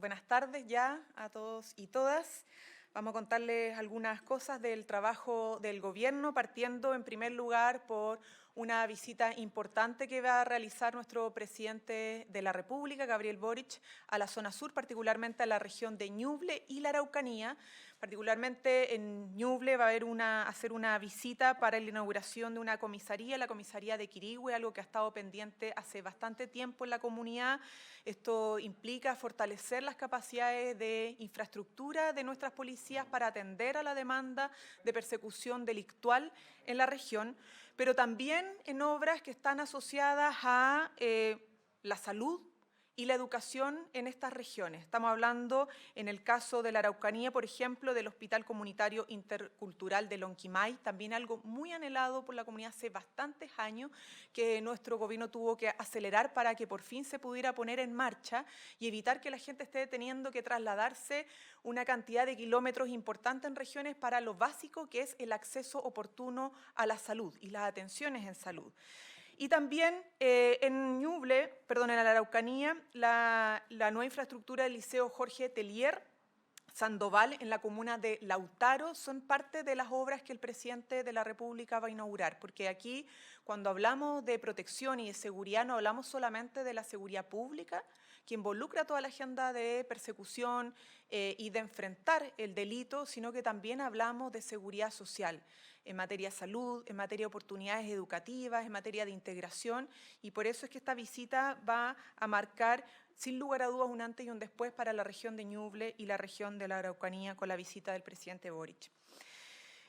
buenas tardes ya a todos y todas. Vamos a contarles algunas cosas del trabajo del gobierno, partiendo en primer lugar por una visita importante que va a realizar nuestro presidente de la República, Gabriel Boric, a la zona sur, particularmente a la región de Ñuble y la Araucanía. Particularmente en Ñuble va a hacer una visita para la inauguración de una comisaría, la comisaría de Quirihue, algo que ha estado pendiente hace bastante tiempo en la comunidad. Esto implica fortalecer las capacidades de infraestructura de nuestras policías para atender a la demanda de persecución delictual en la región, pero también en obras que están asociadas a la salud y la educación en estas regiones. Estamos hablando, en el caso de la Araucanía, por ejemplo, del Hospital Comunitario Intercultural de Lonquimay, también algo muy anhelado por la comunidad hace bastantes años, que nuestro gobierno tuvo que acelerar para que por fin se pudiera poner en marcha y evitar que la gente esté teniendo que trasladarse una cantidad de kilómetros importante en regiones para lo básico que es el acceso oportuno a la salud y las atenciones en salud. Y también en la Araucanía, la nueva infraestructura del Liceo Jorge Tellier Sandoval en la comuna de Lautaro son parte de las obras que el presidente de la República va a inaugurar, porque aquí cuando hablamos de protección y de seguridad no hablamos solamente de la seguridad pública, que involucra toda la agenda de persecución y de enfrentar el delito, sino que también hablamos de seguridad social, en materia de salud, en materia de oportunidades educativas, en materia de integración, y por eso es que esta visita va a marcar sin lugar a dudas un antes y un después para la región de Ñuble y la región de la Araucanía con la visita del presidente Boric.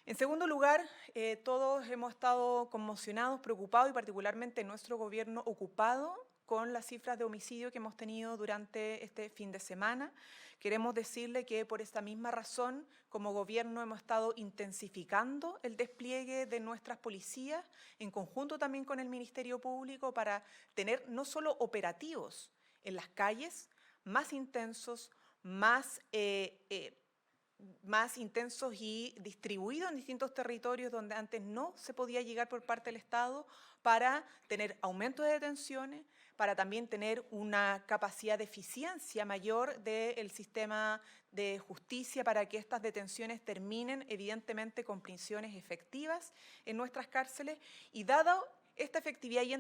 En segundo lugar, todos hemos estado conmocionados, preocupados y particularmente nuestro gobierno ocupado con las cifras de homicidio que hemos tenido durante este fin de semana. Queremos decirle que por esta misma razón, como gobierno hemos estado intensificando el despliegue de nuestras policías, en conjunto también con el Ministerio Público, para tener no solo operativos en las calles, más intensos, más intensos y distribuidos en distintos territorios donde antes no se podía llegar por parte del Estado, para tener aumento de detenciones, para también tener una capacidad de eficiencia mayor del sistema de justicia para que estas detenciones terminen evidentemente con prisiones efectivas en nuestras cárceles. Y dado esta efectividad y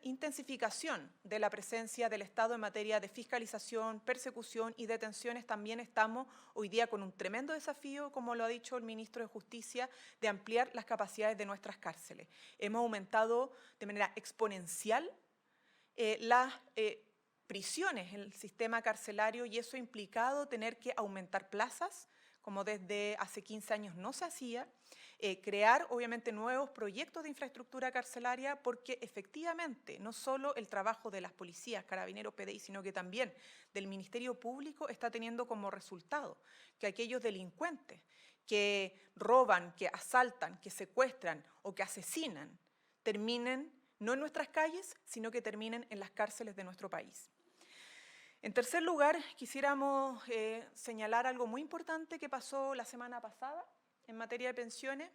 intensificación de la presencia del Estado en materia de fiscalización, persecución y detenciones, también estamos hoy día con un tremendo desafío, como lo ha dicho el ministro de Justicia, de ampliar las capacidades de nuestras cárceles. Hemos aumentado de manera exponencial las prisiones en el sistema carcelario y eso ha implicado tener que aumentar plazas, como desde hace 15 años no se hacía, crear obviamente nuevos proyectos de infraestructura carcelaria, porque efectivamente no solo el trabajo de las policías, carabineros, PDI, sino que también del Ministerio Público está teniendo como resultado que aquellos delincuentes que roban, que asaltan, que secuestran o que asesinan terminen no en nuestras calles, sino que terminen en las cárceles de nuestro país. En tercer lugar, quisiéramos señalar algo muy importante que pasó la semana pasada en materia de pensiones,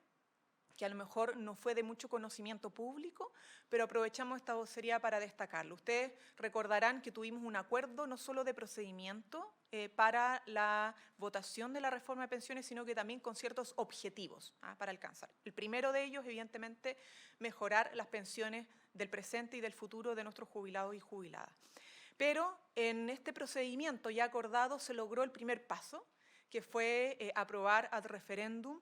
que a lo mejor no fue de mucho conocimiento público, pero aprovechamos esta vocería para destacarlo. Ustedes recordarán que tuvimos un acuerdo no solo de procedimiento para la votación de la reforma de pensiones, sino que también con ciertos objetivos para alcanzar. El primero de ellos, evidentemente, mejorar las pensiones del presente y del futuro de nuestros jubilados y jubiladas. Pero en este procedimiento ya acordado se logró el primer paso, que fue aprobar ad referéndum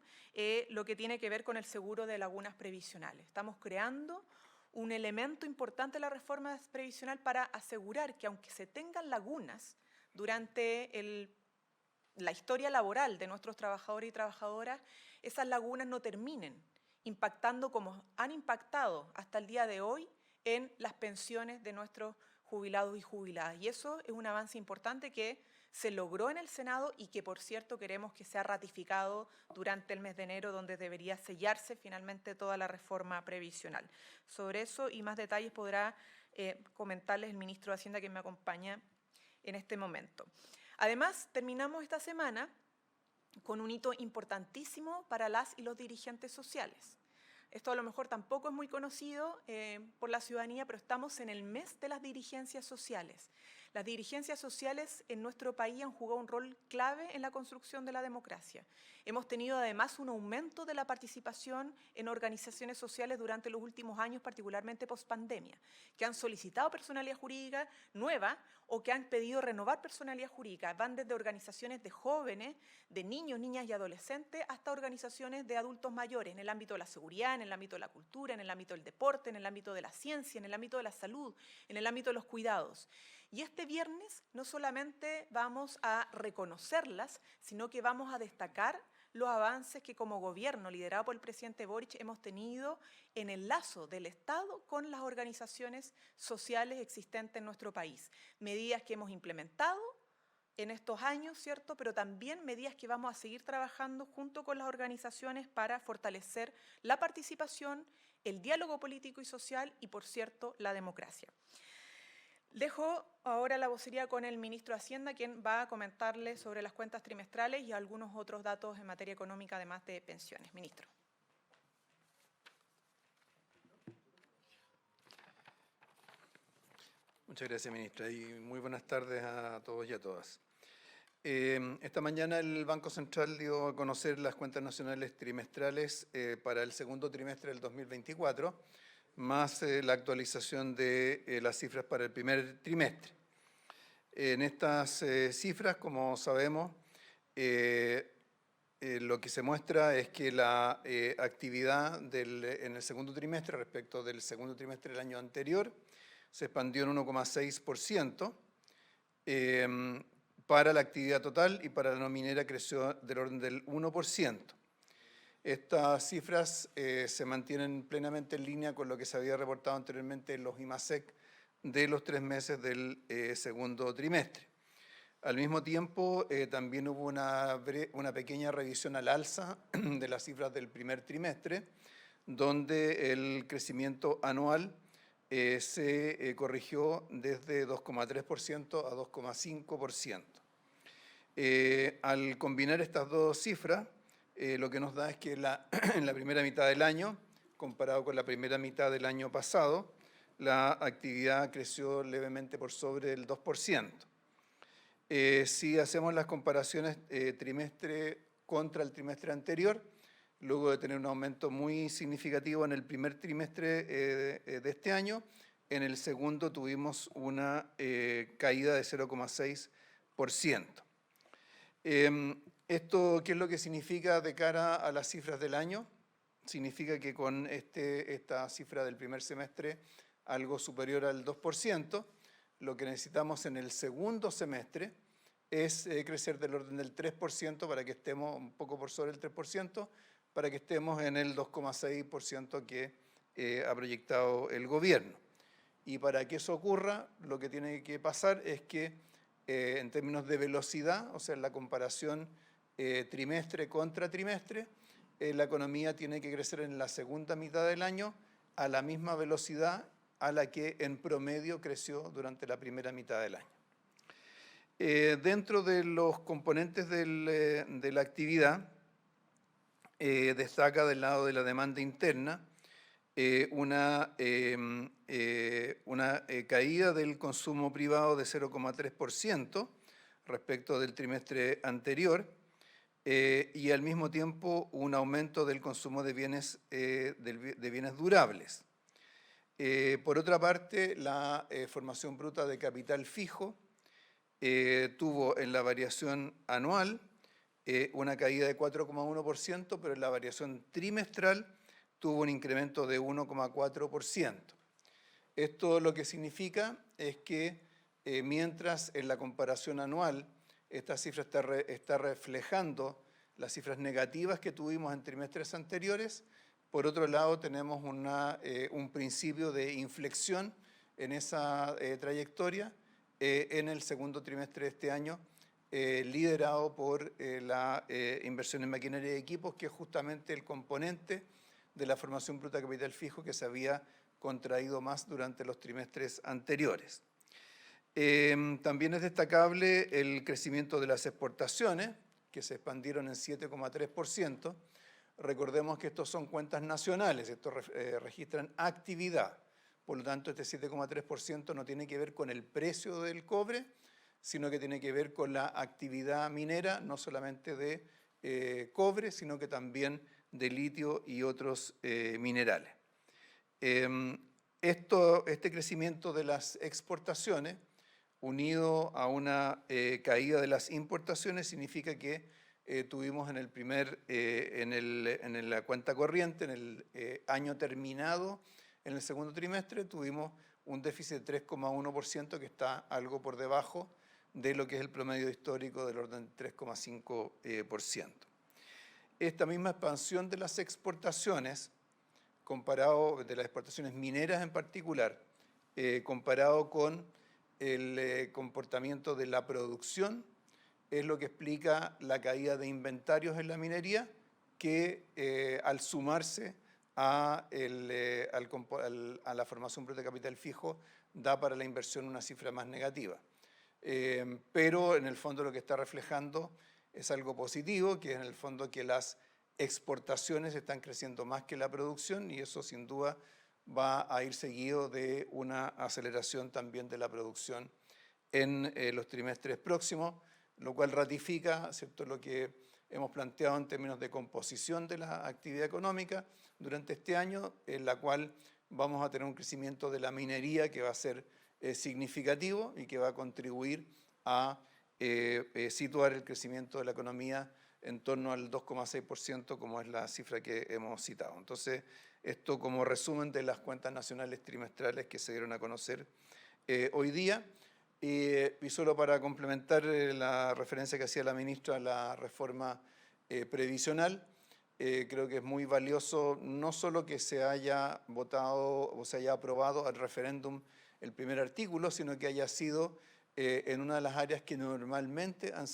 lo que tiene que ver con el seguro de lagunas previsionales. Estamos creando un elemento importante de la reforma previsional para asegurar que aunque se tengan lagunas durante la historia laboral de nuestros trabajadores y trabajadoras, esas lagunas no terminen impactando como han impactado hasta el día de hoy en las pensiones de nuestros jubilados y jubiladas. Y eso es un avance importante que se logró en el Senado y que, por cierto, queremos que sea ratificado durante el mes de enero, donde debería sellarse finalmente toda la reforma previsional. Sobre eso y más detalles podrá comentarles el ministro de Hacienda, que me acompaña en este momento. Además, terminamos esta semana con un hito importantísimo para las y los dirigentes sociales. Esto a lo mejor tampoco es muy conocido por la ciudadanía, pero estamos en el mes de las dirigencias sociales. Las dirigencias sociales en nuestro país han jugado un rol clave en la construcción de la democracia. Hemos tenido además un aumento de la participación en organizaciones sociales durante los últimos años, particularmente post-pandemia, que han solicitado personalidad jurídica nueva o que han pedido renovar personalidad jurídica. Van desde organizaciones de jóvenes, de niños, niñas y adolescentes, hasta organizaciones de adultos mayores, en el ámbito de la seguridad, en el ámbito de la cultura, en el ámbito del deporte, en el ámbito de la ciencia, en el ámbito de la salud, en el ámbito de los cuidados. Y este viernes no solamente vamos a reconocerlas, sino que vamos a destacar los avances que como gobierno, liderado por el presidente Boric, hemos tenido en el lazo del Estado con las organizaciones sociales existentes en nuestro país. Medidas que hemos implementado en estos años, ¿cierto? Pero también medidas que vamos a seguir trabajando junto con las organizaciones para fortalecer la participación, el diálogo político y social y, por cierto, la democracia. Dejo ahora la vocería con el ministro de Hacienda, quien va a comentarle sobre las cuentas trimestrales y algunos otros datos en materia económica, además de pensiones. Ministro. Muchas gracias, ministra, y muy buenas tardes a todos y a todas. Esta mañana el Banco Central dio a conocer las cuentas nacionales trimestrales para el segundo trimestre del 2024, más la actualización de las cifras para el primer trimestre. En estas cifras, como sabemos, lo que se muestra es que la actividad en el segundo trimestre respecto del segundo trimestre del año anterior se expandió en 1,6%, para la actividad total, y para la no minera creció del orden del 1%. Estas cifras se mantienen plenamente en línea con lo que se había reportado anteriormente en los IMASEC de los 3 meses del segundo trimestre. Al mismo tiempo, también hubo una pequeña revisión al alza de las cifras del primer trimestre, donde el crecimiento anual se corrigió desde 2,3% a 2,5%. Al combinar estas dos cifras, lo que nos da es que en la primera mitad del año, comparado con la primera mitad del año pasado, la actividad creció levemente por sobre el 2%. Si hacemos las comparaciones trimestre contra el trimestre anterior, luego de tener un aumento muy significativo en el primer trimestre de este año, en el segundo tuvimos una caída de 0,6%. ¿Esto qué es lo que significa de cara a las cifras del año? Significa que con esta cifra del primer semestre, algo superior al 2%, lo que necesitamos en el segundo semestre es crecer del orden del 3% para que estemos un poco por sobre el 3%, para que estemos en el 2,6% que ha proyectado el gobierno. Y para que eso ocurra, lo que tiene que pasar es que en términos de velocidad, o sea, en la comparación trimestre contra trimestre, la economía tiene que crecer en la segunda mitad del año a la misma velocidad a la que en promedio creció durante la primera mitad del año. Dentro de los componentes de la actividad, destaca del lado de la demanda interna una caída del consumo privado de 0,3% respecto del trimestre anterior, y al mismo tiempo un aumento del consumo de bienes durables. Por otra parte, la formación bruta de capital fijo tuvo en la variación anual una caída de 4,1%, pero en la variación trimestral tuvo un incremento de 1,4%. Esto lo que significa es que mientras en la comparación anual esta cifra está reflejando las cifras negativas que tuvimos en trimestres anteriores, por otro lado tenemos un principio de inflexión en esa trayectoria en el segundo trimestre de este año, liderado por la inversión en maquinaria y equipos, que es justamente el componente de la formación bruta de capital fijo que se había contraído más durante los trimestres anteriores. También es destacable el crecimiento de las exportaciones, que se expandieron en 7,3%. Recordemos que estos son cuentas nacionales, estos registran actividad. Por lo tanto, este 7,3% no tiene que ver con el precio del cobre, sino que tiene que ver con la actividad minera, no solamente de cobre, sino que también de litio y otros minerales. Este crecimiento de las exportaciones, unido a una caída de las importaciones, significa que tuvimos en la cuenta corriente, en el año terminado, en el segundo trimestre, tuvimos un déficit de 3,1% que está algo por debajo de lo que es el promedio histórico del orden de 3,5%. Esta misma expansión de las exportaciones, comparado de las exportaciones mineras en particular, comparado con el comportamiento de la producción, es lo que explica la caída de inventarios en la minería, que al sumarse a la formación bruta de capital fijo da para la inversión una cifra más negativa. Pero en el fondo lo que está reflejando es algo positivo, que es en el fondo que las exportaciones están creciendo más que la producción, y eso sin duda va a ir seguido de una aceleración también de la producción en los trimestres próximos, lo cual ratifica, ¿cierto?, lo que hemos planteado en términos de composición de la actividad económica durante este año, en la cual vamos a tener un crecimiento de la minería que va a ser significativo y que va a contribuir a situar el crecimiento de la economía en torno al 2,6%, como es la cifra que hemos citado. Entonces, esto como resumen de las cuentas nacionales trimestrales que se dieron a conocer hoy día. Y solo para complementar la referencia que hacía la ministra a la reforma previsional, creo que es muy valioso no solo que se haya votado o se haya aprobado al referéndum el primer artículo, sino que haya sido en una de las áreas que normalmente han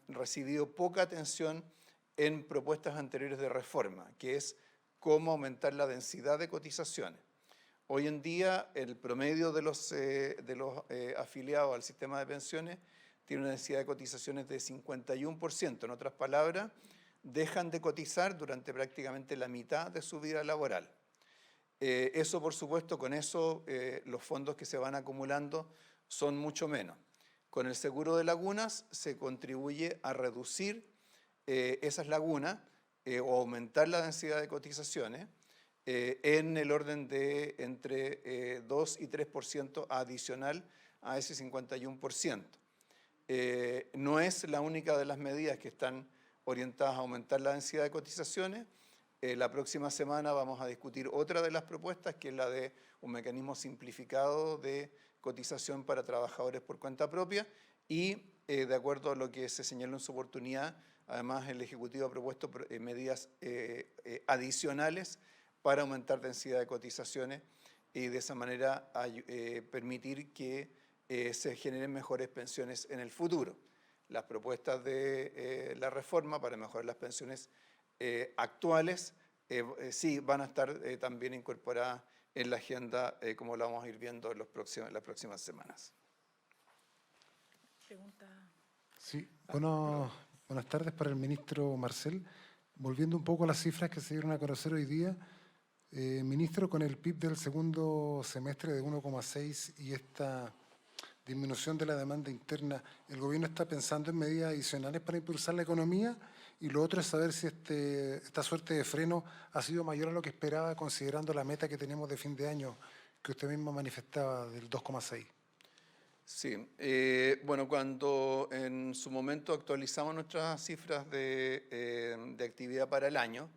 recibido poca atención en propuestas anteriores de reforma, que es cómo aumentar la densidad de cotizaciones. Hoy en día el promedio de los afiliados al sistema de pensiones tiene una densidad de cotizaciones de 51%. En otras palabras, dejan de cotizar durante prácticamente la mitad de su vida laboral. Eso, por supuesto, con eso los fondos que se van acumulando son mucho menos. Con el seguro de lagunas se contribuye a reducir esas lagunas o aumentar la densidad de cotizaciones en el orden de entre 2 y 3% adicional a ese 51%. No es la única de las medidas que están orientadas a aumentar la densidad de cotizaciones. La próxima semana vamos a discutir otra de las propuestas, que es la de un mecanismo simplificado de cotización para trabajadores por cuenta propia, y de acuerdo a lo que se señaló en su oportunidad, además el Ejecutivo ha propuesto medidas adicionales para aumentar densidad de cotizaciones y de esa manera permitir que se generen mejores pensiones en el futuro. Las propuestas de la reforma para mejorar las pensiones actuales sí van a estar también incorporadas en la agenda, como la vamos a ir viendo en las próximas semanas. Pregunta. Sí, buenas tardes para el ministro Marcel. Volviendo un poco a las cifras que se dieron a conocer hoy día, ministro, con el PIB del segundo semestre de 1,6 y esta disminución de la demanda interna, ¿el gobierno está pensando en medidas adicionales para impulsar la economía? Y lo otro es saber si esta suerte de freno ha sido mayor a lo que esperaba, considerando la meta que tenemos de fin de año, que usted mismo manifestaba, del 2,6. Sí, bueno, cuando en su momento actualizamos nuestras cifras de actividad para el año,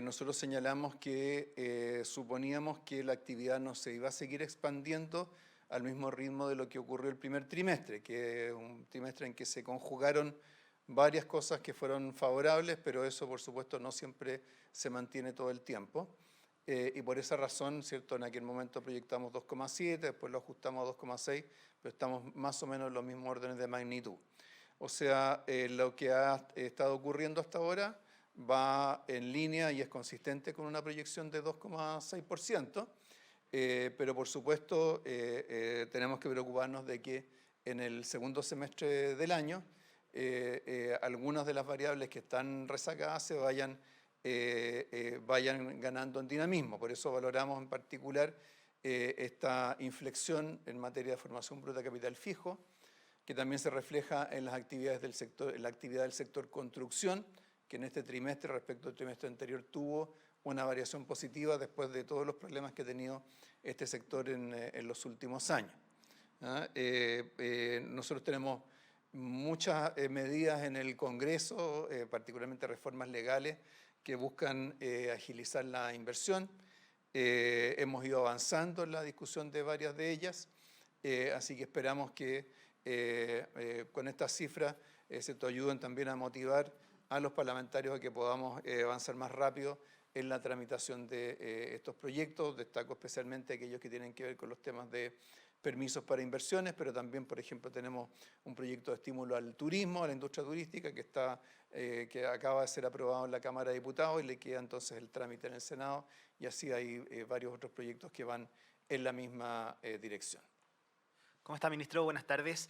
nosotros señalamos que suponíamos que la actividad no se iba a seguir expandiendo al mismo ritmo de lo que ocurrió el primer trimestre, que es un trimestre en que se conjugaron varias cosas que fueron favorables, pero eso por supuesto no siempre se mantiene todo el tiempo. Y por esa razón, ¿cierto?, en aquel momento proyectamos 2,7, después lo ajustamos a 2,6, pero estamos más o menos en los mismos órdenes de magnitud. O sea, lo que ha estado ocurriendo hasta ahora va en línea y es consistente con una proyección de 2,6%, pero por supuesto tenemos que preocuparnos de que en el segundo semestre del año algunas de las variables que están rezagadas se vayan vayan ganando en dinamismo. Por eso valoramos en particular esta inflexión en materia de formación bruta de capital fijo, que también se refleja en las actividades del sector, en la actividad del sector construcción, que en este trimestre, respecto al trimestre anterior, tuvo una variación positiva después de todos los problemas que ha tenido este sector en los últimos años. Nosotros tenemos muchas medidas en el Congreso, particularmente reformas legales, que buscan agilizar la inversión. Hemos ido avanzando en la discusión de varias de ellas, así que esperamos que con estas cifras se te ayuden también a motivar a los parlamentarios a que podamos avanzar más rápido en la tramitación de estos proyectos. Destaco especialmente aquellos que tienen que ver con los temas de permisos para inversiones, pero también, por ejemplo, tenemos un proyecto de estímulo al turismo, a la industria turística, que acaba de ser aprobado en la Cámara de Diputados y le queda entonces el trámite en el Senado, y así hay varios otros proyectos que van en la misma dirección. ¿Cómo está, ministro? Buenas tardes.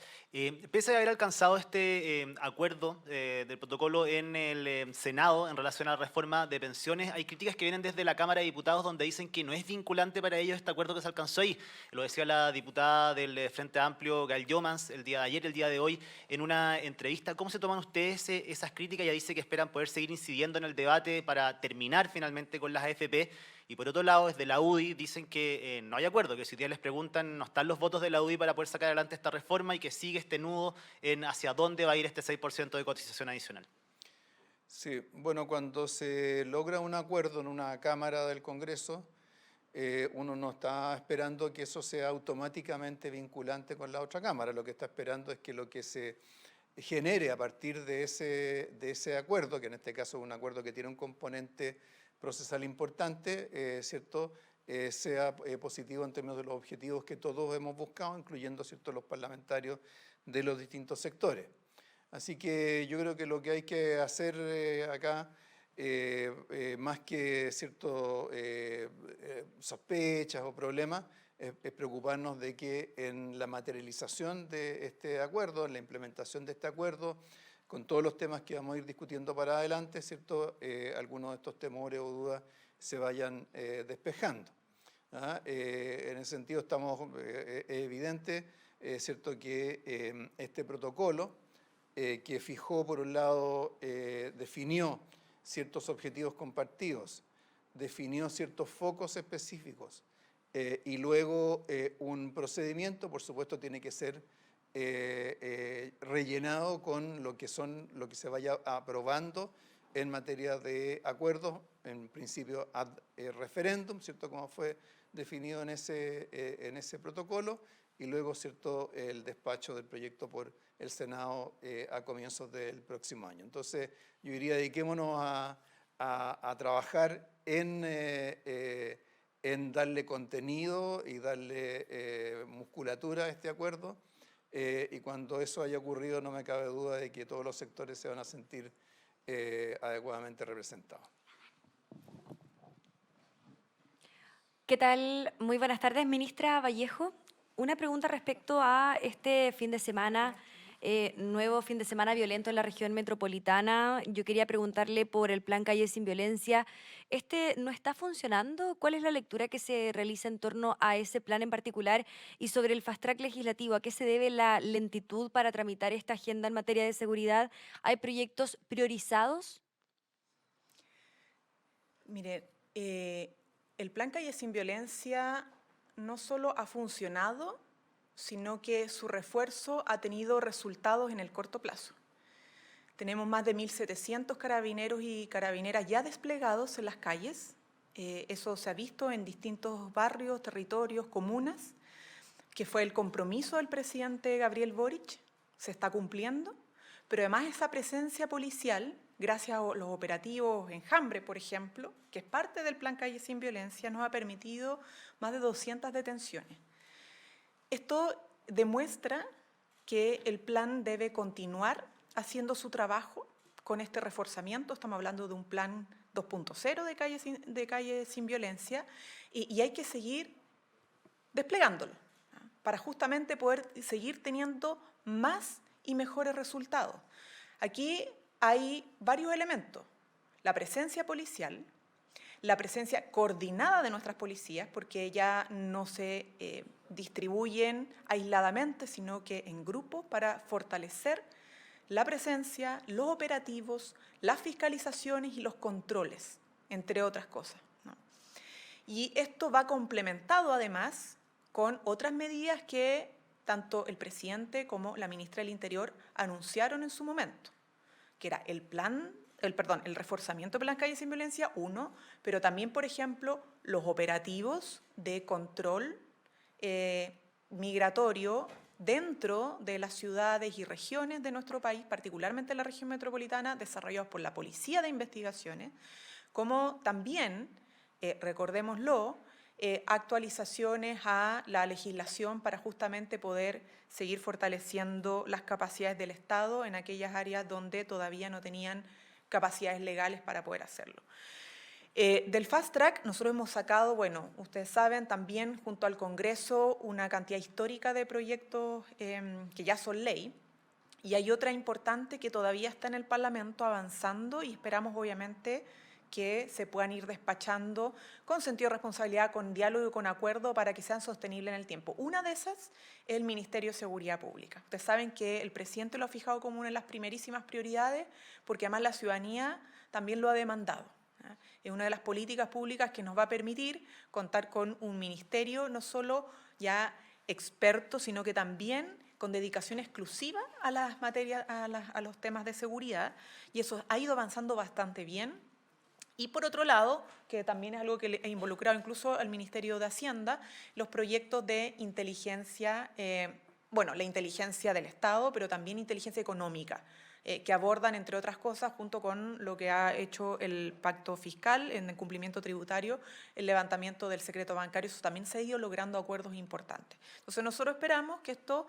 Pese a haber alcanzado este acuerdo del protocolo en el Senado en relación a la reforma de pensiones, hay críticas que vienen desde la Cámara de Diputados donde dicen que no es vinculante para ellos este acuerdo que se alcanzó ahí. Lo decía la diputada del Frente Amplio, Gail Jomans, el día de ayer, el día de hoy, en una entrevista. ¿Cómo se toman ustedes esas críticas? Ya dice que esperan poder seguir incidiendo en el debate para terminar finalmente con las AFP. Y por otro lado, desde la UDI dicen que no hay acuerdo, que si día les preguntan, no están los votos de la UDI para poder sacar adelante esta reforma y que sigue este nudo en hacia dónde va a ir este 6% de cotización adicional. Sí, bueno, cuando se logra un acuerdo en una Cámara del Congreso, uno no está esperando que eso sea automáticamente vinculante con la otra Cámara. Lo que está esperando es que lo que se genere a partir de ese acuerdo, que en este caso es un acuerdo que tiene un componente procesal importante, ¿cierto?, sea positivo en términos de los objetivos que todos hemos buscado, incluyendo, ¿cierto?, los parlamentarios de los distintos sectores. Así que yo creo que lo que hay que hacer acá, más que, ¿cierto?, sospechas o problemas, es preocuparnos de que en la materialización de este acuerdo, en la implementación de este acuerdo, con todos los temas que vamos a ir discutiendo para adelante, ¿cierto?, algunos de estos temores o dudas se vayan despejando. En ese sentido es evidente, ¿cierto?, que este protocolo, que fijó, por un lado, definió ciertos objetivos compartidos, definió ciertos focos específicos, y luego un procedimiento, por supuesto, tiene que ser rellenado con lo que se vaya aprobando en materia de acuerdos, en principio ad referéndum, ¿cierto?, como fue definido en ese protocolo, y luego, ¿cierto?, el despacho del proyecto por el Senado a comienzos del próximo año. Entonces, yo diría, dediquémonos a trabajar en darle contenido y darle musculatura a este acuerdo, y cuando eso haya ocurrido no me cabe duda de que todos los sectores se van a sentir adecuadamente representados. ¿Qué tal? Muy buenas tardes, ministra Vallejo. Una pregunta respecto a este fin de semana, nuevo fin de semana violento en la región metropolitana. Yo quería preguntarle por el plan Calle Sin Violencia. ¿Este no está funcionando? ¿Cuál es la lectura que se realiza en torno a ese plan en particular? Y sobre el fast track legislativo, ¿a qué se debe la lentitud para tramitar esta agenda en materia de seguridad? ¿Hay proyectos priorizados? Mire, el plan Calle Sin Violencia no solo ha funcionado, sino que su refuerzo ha tenido resultados en el corto plazo. Tenemos más de 1.700 carabineros y carabineras ya desplegados en las calles. Eso se ha visto en distintos barrios, territorios, comunas, que fue el compromiso del presidente Gabriel Boric, se está cumpliendo, pero además esa presencia policial, gracias a los operativos Enjambre, por ejemplo, que es parte del plan Calle Sin Violencia, nos ha permitido más de 200 detenciones. Esto demuestra que el plan debe continuar haciendo su trabajo con este reforzamiento. Estamos hablando de un plan 2.0 de Calle Sin Violencia y hay que seguir desplegándolo para justamente poder seguir teniendo más y mejores resultados. Aquí hay varios elementos. la presencia policial, la presencia coordinada de nuestras policías, porque ya no se distribuyen aisladamente, sino que en grupos para fortalecer la presencia, los operativos, las fiscalizaciones y los controles, entre otras cosas, ¿no? Y esto va complementado además con otras medidas que tanto el presidente como la ministra del Interior anunciaron en su momento, que era el reforzamiento del Plan Calle Sin Violencia, uno, pero también, por ejemplo, los operativos de control migratorio dentro de las ciudades y regiones de nuestro país, particularmente en la región metropolitana, desarrollados por la Policía de Investigaciones, como también, recordémoslo, actualizaciones a la legislación para justamente poder seguir fortaleciendo las capacidades del Estado en aquellas áreas donde todavía no tenían capacidades legales para poder hacerlo. Del Fast Track nosotros hemos sacado, bueno, ustedes saben, también junto al Congreso una cantidad histórica de proyectos que ya son ley, y hay otra importante que todavía está en el Parlamento avanzando y esperamos obviamente que se puedan ir despachando con sentido de responsabilidad, con diálogo y con acuerdo para que sean sostenibles en el tiempo. Una de esas es el Ministerio de Seguridad Pública. Ustedes saben que el presidente lo ha fijado como una de las primerísimas prioridades porque además la ciudadanía también lo ha demandado. Es una de las políticas públicas que nos va a permitir contar con un ministerio no solo ya experto, sino que también con dedicación exclusiva a las materias, a los temas de seguridad, y eso ha ido avanzando bastante bien. Y por otro lado, que también es algo que ha involucrado incluso al Ministerio de Hacienda, los proyectos de inteligencia, la inteligencia del Estado, pero también inteligencia económica, que abordan, entre otras cosas, junto con lo que ha hecho el pacto fiscal en el cumplimiento tributario, el levantamiento del secreto bancario. Eso también se ha ido logrando acuerdos importantes. Entonces nosotros esperamos que esto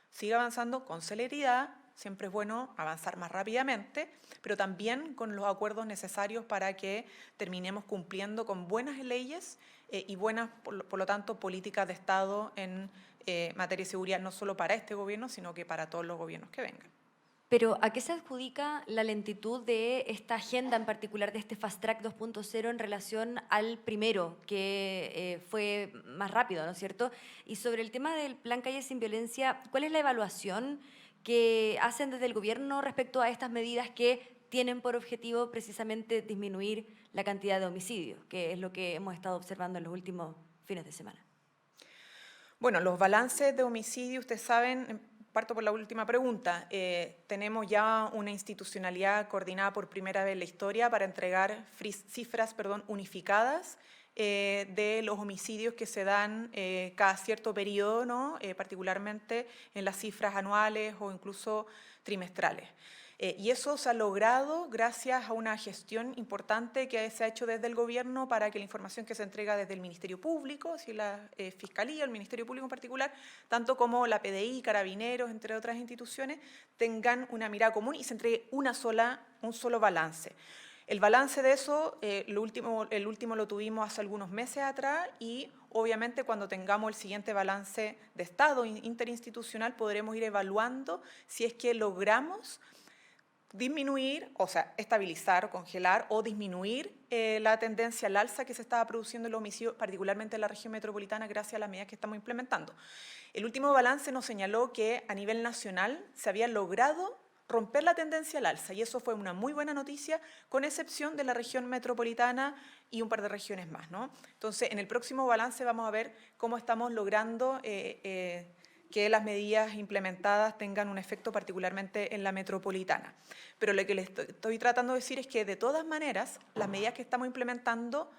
siga avanzando con celeridad. Siempre es bueno avanzar más rápidamente, pero también con los acuerdos necesarios para que terminemos cumpliendo con buenas leyes y buenas, por lo tanto, políticas de Estado en materia de seguridad, no solo para este gobierno, sino que para todos los gobiernos que vengan. Pero ¿a qué se adjudica la lentitud de esta agenda, en particular de este Fast Track 2.0 en relación al primero, que fue más rápido, ¿no es cierto? Y sobre el tema del Plan Calle Sin Violencia, ¿cuál es la evaluación que hacen desde el gobierno respecto a estas medidas que tienen por objetivo precisamente disminuir la cantidad de homicidios, que es lo que hemos estado observando en los últimos fines de semana? Bueno, los balances de homicidio, ustedes saben, parto por la última pregunta, tenemos ya una institucionalidad coordinada por primera vez en la historia para entregar cifras unificadas de los homicidios que se dan cada cierto periodo, ¿no? Particularmente en las cifras anuales o incluso trimestrales. Y eso se ha logrado gracias a una gestión importante que se ha hecho desde el gobierno para que la información que se entrega desde el Ministerio Público, si la Fiscalía, el Ministerio Público en particular, tanto como la PDI, Carabineros, entre otras instituciones, tengan una mirada común y se entregue un solo balance. El balance de eso, el último lo tuvimos hace algunos meses atrás y obviamente cuando tengamos el siguiente balance de Estado interinstitucional podremos ir evaluando si es que logramos disminuir, o sea, estabilizar, congelar o disminuir la tendencia al alza que se estaba produciendo en los homicidios, particularmente en la región metropolitana, gracias a las medidas que estamos implementando. El último balance nos señaló que a nivel nacional se había logrado romper la tendencia al alza y eso fue una muy buena noticia, con excepción de la región metropolitana y un par de regiones más, ¿no? Entonces, en el próximo balance vamos a ver cómo estamos logrando que las medidas implementadas tengan un efecto particularmente en la metropolitana. Pero lo que les estoy tratando de decir es que, de todas maneras, las medidas que estamos implementando,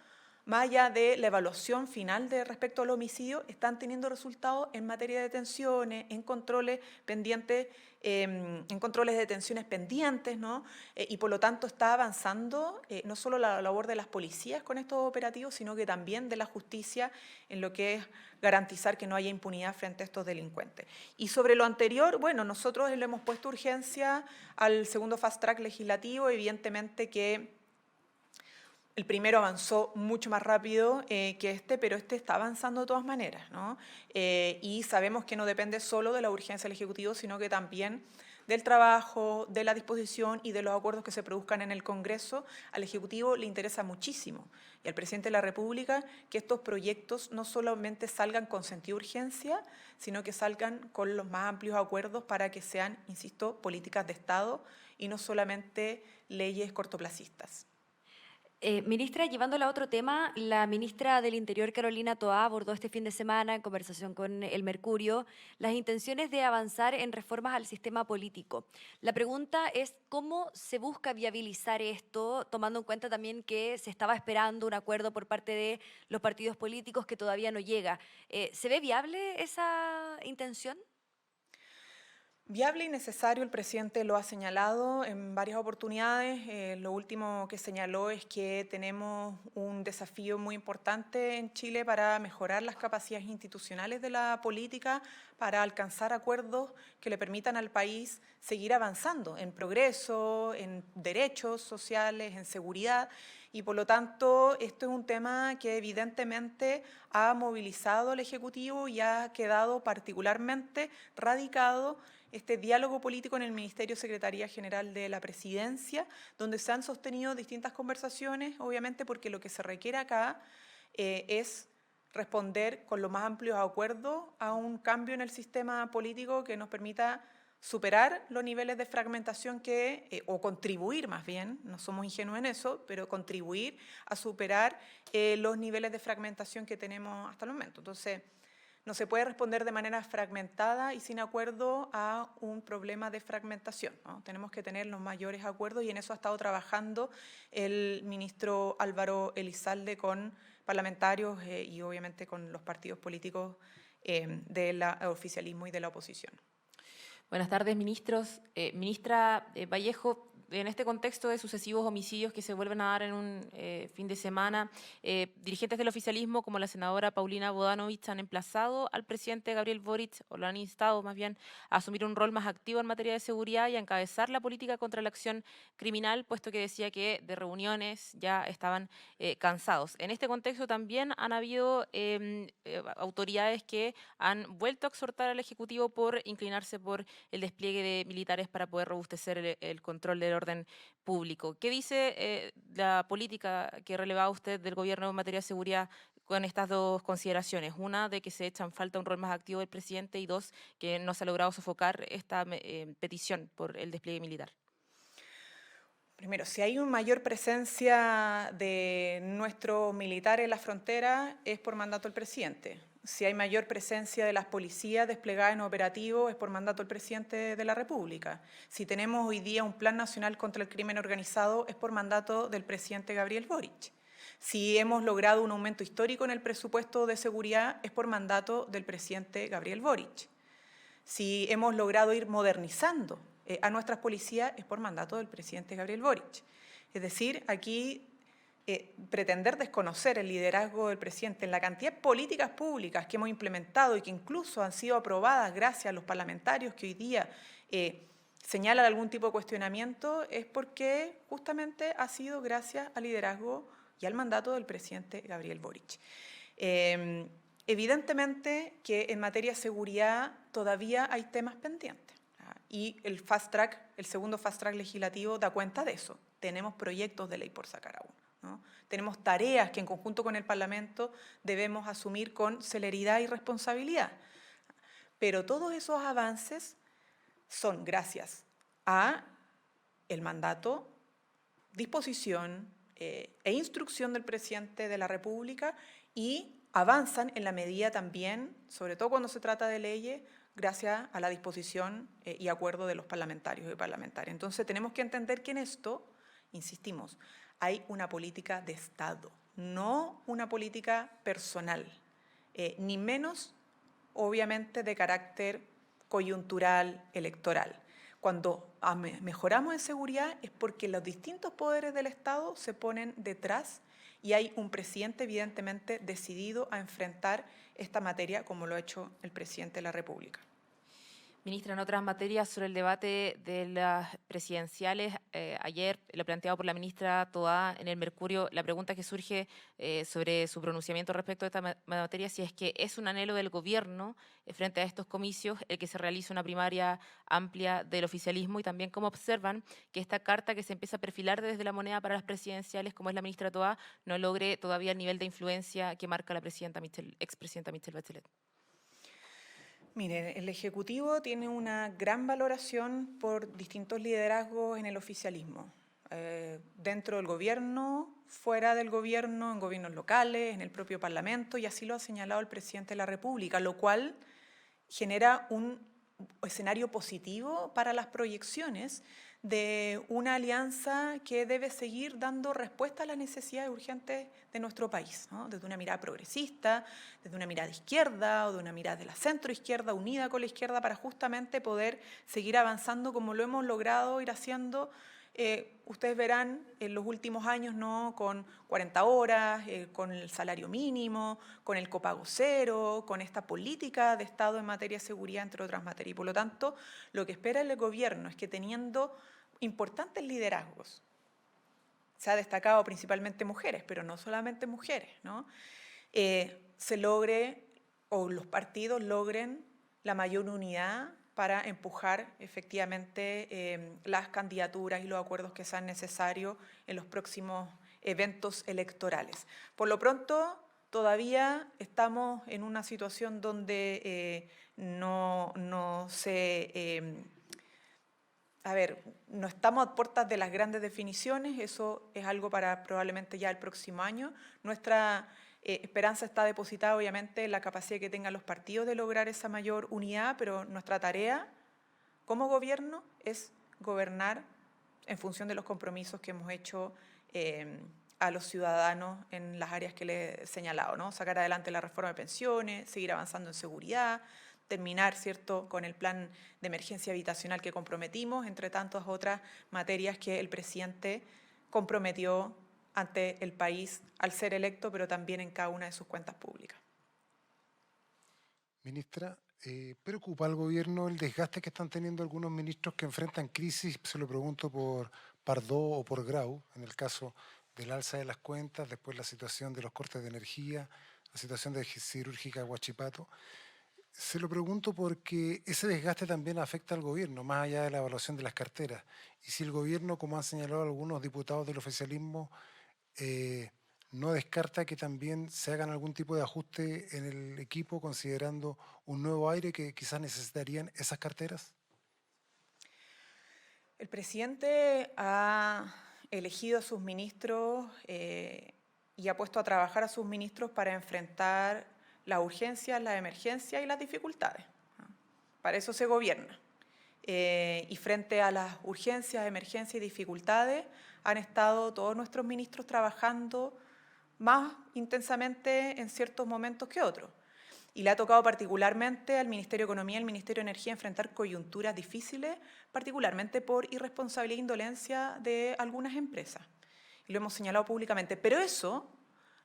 más allá de la evaluación final respecto al homicidio, están teniendo resultados en materia de detenciones, en controles pendientes, en controles de detenciones pendientes, ¿no? Y por lo tanto está avanzando no solo la labor de las policías con estos operativos, sino que también de la justicia en lo que es garantizar que no haya impunidad frente a estos delincuentes. Y sobre lo anterior, bueno, nosotros le hemos puesto urgencia al segundo fast track legislativo, evidentemente que el primero avanzó mucho más rápido que este, pero este está avanzando de todas maneras, ¿no? Y sabemos que no depende solo de la urgencia del Ejecutivo, sino que también del trabajo, de la disposición y de los acuerdos que se produzcan en el Congreso, al Ejecutivo le interesa muchísimo y al Presidente de la República que estos proyectos no solamente salgan con sentido de urgencia, sino que salgan con los más amplios acuerdos para que sean, insisto, políticas de Estado y no solamente leyes cortoplacistas. Ministra, llevándola a otro tema, la ministra del Interior, Carolina Toá, abordó este fin de semana, en conversación con El Mercurio, las intenciones de avanzar en reformas al sistema político. La pregunta es cómo se busca viabilizar esto, tomando en cuenta también que se estaba esperando un acuerdo por parte de los partidos políticos que todavía no llega. ¿Se ve viable esa intención? Viable y necesario, el presidente lo ha señalado en varias oportunidades. Lo último que señaló es que tenemos un desafío muy importante en Chile para mejorar las capacidades institucionales de la política, para alcanzar acuerdos que le permitan al país seguir avanzando en progreso, en derechos sociales, en seguridad. Y por lo tanto, esto es un tema que evidentemente ha movilizado al Ejecutivo y ha quedado particularmente radicado este diálogo político en el Ministerio Secretaría General de la Presidencia, donde se han sostenido distintas conversaciones, obviamente porque lo que se requiere acá es responder con los más amplios acuerdos a un cambio en el sistema político que nos permita superar los niveles de fragmentación o contribuir más bien, no somos ingenuos en eso, pero contribuir a superar los niveles de fragmentación que tenemos hasta el momento. Entonces, no se puede responder de manera fragmentada y sin acuerdo a un problema de fragmentación, ¿no? Tenemos que tener los mayores acuerdos y en eso ha estado trabajando el ministro Álvaro Elizalde con parlamentarios y obviamente con los partidos políticos del oficialismo y de la oposición. Buenas tardes, ministros. Ministra Vallejo, en este contexto de sucesivos homicidios que se vuelven a dar en un fin de semana, dirigentes del oficialismo como la senadora Paulina Bodanovich han emplazado al presidente Gabriel Boric, o lo han instado más bien, a asumir un rol más activo en materia de seguridad y a encabezar la política contra la acción criminal, puesto que decía que de reuniones ya estaban cansados. En este contexto también han habido autoridades que han vuelto a exhortar al Ejecutivo por inclinarse por el despliegue de militares para poder robustecer el control del orden público. ¿Qué dice la política que relevaba usted del gobierno en materia de seguridad con estas dos consideraciones? Una, de que se echa en falta un rol más activo del presidente y dos, que no se ha logrado sofocar esta petición por el despliegue militar. Primero, si hay una mayor presencia de nuestros militares en la frontera es por mandato del presidente. Si hay mayor presencia de las policías desplegadas en operativos es por mandato del presidente de la República. Si tenemos hoy día un plan nacional contra el crimen organizado es por mandato del presidente Gabriel Boric. Si hemos logrado un aumento histórico en el presupuesto de seguridad es por mandato del presidente Gabriel Boric. Si hemos logrado ir modernizando a nuestras policías es por mandato del presidente Gabriel Boric. Es decir, aquí pretender desconocer el liderazgo del presidente en la cantidad de políticas públicas que hemos implementado y que incluso han sido aprobadas gracias a los parlamentarios que hoy día señalan algún tipo de cuestionamiento es porque justamente ha sido gracias al liderazgo y al mandato del presidente Gabriel Boric. Evidentemente que en materia de seguridad todavía hay temas pendientes y el segundo fast track legislativo da cuenta de eso. Tenemos proyectos de ley por sacar aún, ¿no? Tenemos tareas que en conjunto con el Parlamento debemos asumir con celeridad y responsabilidad. Pero todos esos avances son gracias a el mandato, disposición e instrucción del presidente de la República y avanzan en la medida también, sobre todo cuando se trata de leyes, gracias a la disposición y acuerdo de los parlamentarios y parlamentarias. Entonces tenemos que entender que en esto, insistimos, hay una política de Estado, no una política personal, ni menos, obviamente, de carácter coyuntural, electoral. Cuando mejoramos en seguridad es porque los distintos poderes del Estado se ponen detrás y hay un presidente evidentemente decidido a enfrentar esta materia como lo ha hecho el presidente de la República. Ministra, en otras materias sobre el debate de las presidenciales, ayer lo planteado por la ministra Toá en el Mercurio, la pregunta que surge sobre su pronunciamiento respecto a esta materia, si es que es un anhelo del gobierno frente a estos comicios el que se realice una primaria amplia del oficialismo, y también cómo observan que esta carta que se empieza a perfilar desde la moneda para las presidenciales, como es la ministra Toá, no logre todavía el nivel de influencia que marca la expresidenta Michelle Bachelet. Miren, el Ejecutivo tiene una gran valoración por distintos liderazgos en el oficialismo, dentro del gobierno, fuera del gobierno, en gobiernos locales, en el propio Parlamento, y así lo ha señalado el presidente de la República, lo cual genera un escenario positivo para las proyecciones de una alianza que debe seguir dando respuesta a las necesidades urgentes de nuestro país, ¿no? Desde una mirada progresista, desde una mirada de izquierda o de una mirada de la centroizquierda unida con la izquierda, para justamente poder seguir avanzando como lo hemos logrado ir haciendo. Ustedes verán en los últimos años, ¿no?, con 40 horas, con el salario mínimo, con el copago cero, con esta política de Estado en materia de seguridad, entre otras materias. Y por lo tanto, lo que espera el gobierno es que, teniendo importantes liderazgos, se ha destacado principalmente mujeres, pero no solamente mujeres, ¿no?, se logre, o los partidos logren, la mayor unidad para empujar efectivamente las candidaturas y los acuerdos que sean necesarios en los próximos eventos electorales. Por lo pronto, todavía estamos en una situación donde no estamos a puertas de las grandes definiciones, eso es algo para probablemente ya el próximo año. Nuestra esperanza está depositada obviamente en la capacidad que tengan los partidos de lograr esa mayor unidad, pero nuestra tarea como gobierno es gobernar en función de los compromisos que hemos hecho a los ciudadanos en las áreas que les he señalado, ¿no? Sacar adelante la reforma de pensiones, seguir avanzando en seguridad, terminar, ¿cierto?, con el plan de emergencia habitacional que comprometimos, entre tantas otras materias que el presidente comprometió ante el país al ser electo, pero también en cada una de sus cuentas públicas. Ministra, ¿preocupa al gobierno el desgaste que están teniendo algunos ministros que enfrentan crisis? Se lo pregunto por Pardo o por Grau, en el caso del alza de las cuentas, después la situación de los cortes de energía, la situación de cirúrgica Huachipato. Se lo pregunto porque ese desgaste también afecta al gobierno, más allá de la evaluación de las carteras. Y si el gobierno, como han señalado algunos diputados del oficialismo, no descarta que también se hagan algún tipo de ajuste en el equipo, considerando un nuevo aire que quizás necesitarían esas carteras. El presidente ha elegido a sus ministros y ha puesto a trabajar a sus ministros para enfrentar las urgencias, las emergencias y las dificultades. Para eso se gobierna. Y frente a las urgencias, emergencias y dificultades, han estado todos nuestros ministros trabajando más intensamente en ciertos momentos que otros. Y le ha tocado particularmente al Ministerio de Economía y al Ministerio de Energía enfrentar coyunturas difíciles, particularmente por irresponsabilidad e indolencia de algunas empresas. Y lo hemos señalado públicamente. Pero eso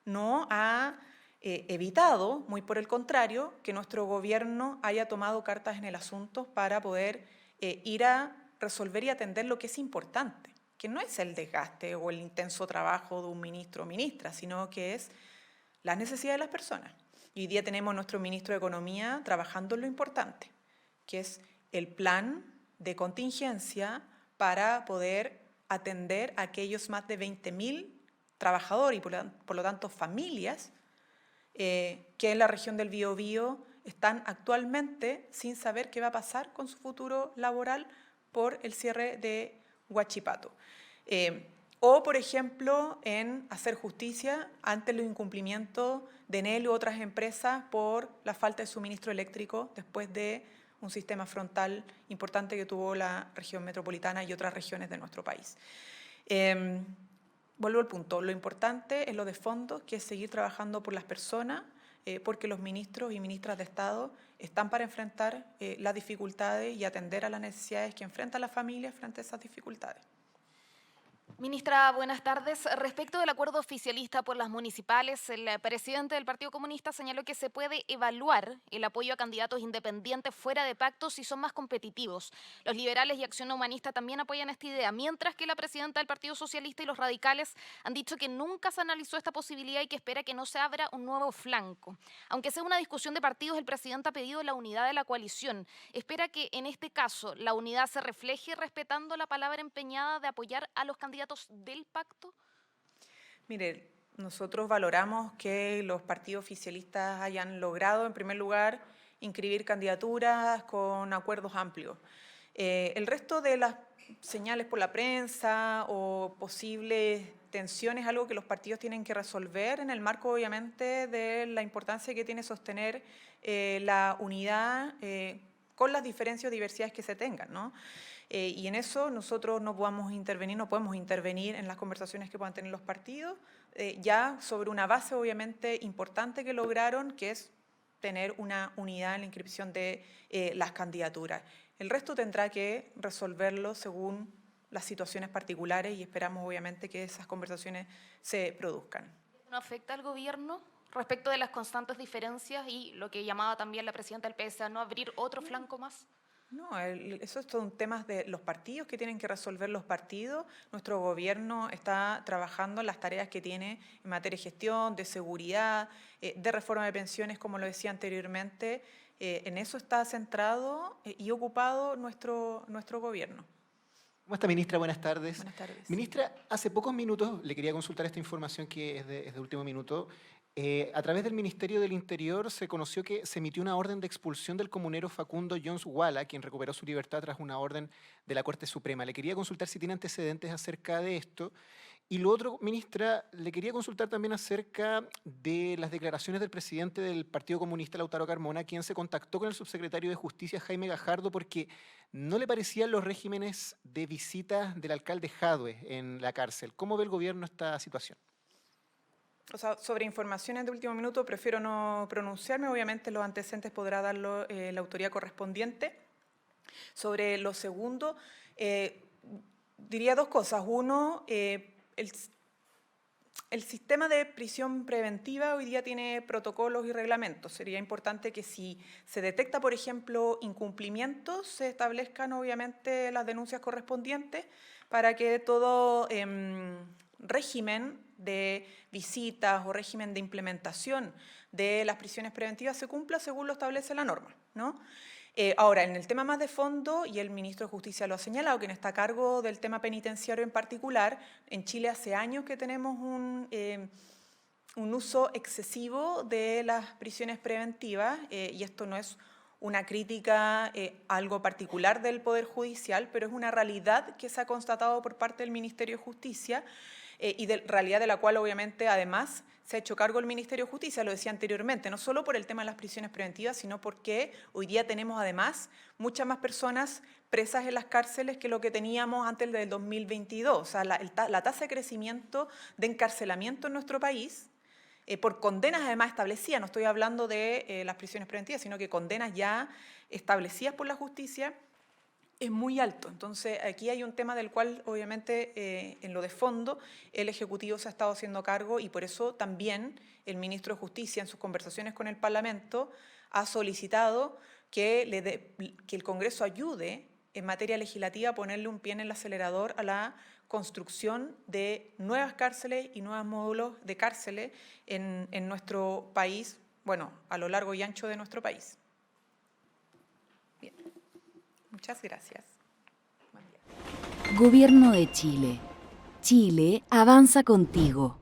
no ha evitado, muy por el contrario, que nuestro gobierno haya tomado cartas en el asunto para poder ir a resolver y atender lo que es importante, que no es el desgaste o el intenso trabajo de un ministro o ministra, sino que es las necesidades de las personas. Y hoy día tenemos a nuestro ministro de Economía trabajando en lo importante, que es el plan de contingencia para poder atender a aquellos más de 20.000 trabajadores y por lo tanto familias que en la región del Biobío están actualmente sin saber qué va a pasar con su futuro laboral por el cierre de Huachipato. O, por ejemplo, en hacer justicia ante los incumplimientos de Enel u otras empresas por la falta de suministro eléctrico después de un sistema frontal importante que tuvo la región metropolitana y otras regiones de nuestro país. Vuelvo al punto, lo importante es lo de fondo, que es seguir trabajando por las personas, porque los ministros y ministras de Estado están para enfrentar las dificultades y atender a las necesidades que enfrentan las familias frente a esas dificultades. Ministra, buenas tardes. Respecto del acuerdo oficialista por las municipales, el presidente del Partido Comunista señaló que se puede evaluar el apoyo a candidatos independientes fuera de pacto si son más competitivos. Los liberales y Acción Humanista también apoyan esta idea, mientras que la presidenta del Partido Socialista y los radicales han dicho que nunca se analizó esta posibilidad y que espera que no se abra un nuevo flanco. Aunque sea una discusión de partidos, el presidente ha pedido la unidad de la coalición. ¿Espera que en este caso la unidad se refleje respetando la palabra empeñada de apoyar a los candidatos del pacto? Mire, nosotros valoramos que los partidos oficialistas hayan logrado, en primer lugar, inscribir candidaturas con acuerdos amplios. El resto de las señales por la prensa o posibles tensiones es algo que los partidos tienen que resolver en el marco, obviamente, de la importancia que tiene sostener la unidad con las diferencias o diversidades que se tengan, ¿no? Y en eso nosotros no podemos intervenir en las conversaciones que puedan tener los partidos, ya sobre una base obviamente importante que lograron, que es tener una unidad en la inscripción de las candidaturas. El resto tendrá que resolverlo según las situaciones particulares y esperamos obviamente que esas conversaciones se produzcan. ¿No afecta al gobierno respecto de las constantes diferencias y lo que llamaba también la presidenta del PS a no abrir otro flanco más? No, eso son temas de los partidos que tienen que resolver los partidos. Nuestro gobierno está trabajando en las tareas que tiene en materia de gestión, de seguridad, de reforma de pensiones, como lo decía anteriormente. En eso está centrado y ocupado nuestro gobierno. ¿Cómo está, ministra? Buenas tardes. Buenas tardes. Ministra, hace pocos minutos le quería consultar esta información que es de último minuto. A través del Ministerio del Interior se conoció que se emitió una orden de expulsión del comunero Facundo Jones Wala, quien recuperó su libertad tras una orden de la Corte Suprema. Le quería consultar si tiene antecedentes acerca de esto. Y lo otro, ministra, le quería consultar también acerca de las declaraciones del presidente del Partido Comunista, Lautaro Carmona, quien se contactó con el subsecretario de Justicia, Jaime Gajardo, porque no le parecían los regímenes de visitas del alcalde Jadwe en la cárcel. ¿Cómo ve el gobierno esta situación? O sea, sobre informaciones de último minuto prefiero no pronunciarme. Obviamente los antecedentes podrá darlo la autoridad correspondiente. Sobre lo segundo, diría dos cosas. Uno, el sistema de prisión preventiva hoy día tiene protocolos y reglamentos. Sería importante que si se detecta, por ejemplo, incumplimientos, se establezcan obviamente las denuncias correspondientes para que todo régimen de visitas o régimen de implementación de las prisiones preventivas se cumpla según lo establece la norma, ¿no? Ahora, en el tema más de fondo, y el ministro de Justicia lo ha señalado, quien está a cargo del tema penitenciario en particular, en Chile hace años que tenemos un uso excesivo de las prisiones preventivas, y esto no es una crítica a algo particular del Poder Judicial, pero es una realidad que se ha constatado por parte del Ministerio de Justicia, y de realidad de la cual obviamente además se ha hecho cargo el Ministerio de Justicia, lo decía anteriormente, no solo por el tema de las prisiones preventivas, sino porque hoy día tenemos además muchas más personas presas en las cárceles que lo que teníamos antes del 2022. O sea, la tasa de crecimiento de encarcelamiento en nuestro país, por condenas además establecidas, no estoy hablando de las prisiones preventivas, sino que condenas ya establecidas por la justicia, es muy alto. Entonces, aquí hay un tema del cual, obviamente, en lo de fondo, el Ejecutivo se ha estado haciendo cargo y por eso también el Ministro de Justicia, en sus conversaciones con el Parlamento, ha solicitado que el Congreso ayude en materia legislativa a ponerle un pie en el acelerador a la construcción de nuevas cárceles y nuevos módulos de cárceles en nuestro país, bueno, a lo largo y ancho de nuestro país. Bien. Muchas gracias. Gobierno de Chile. Chile avanza contigo.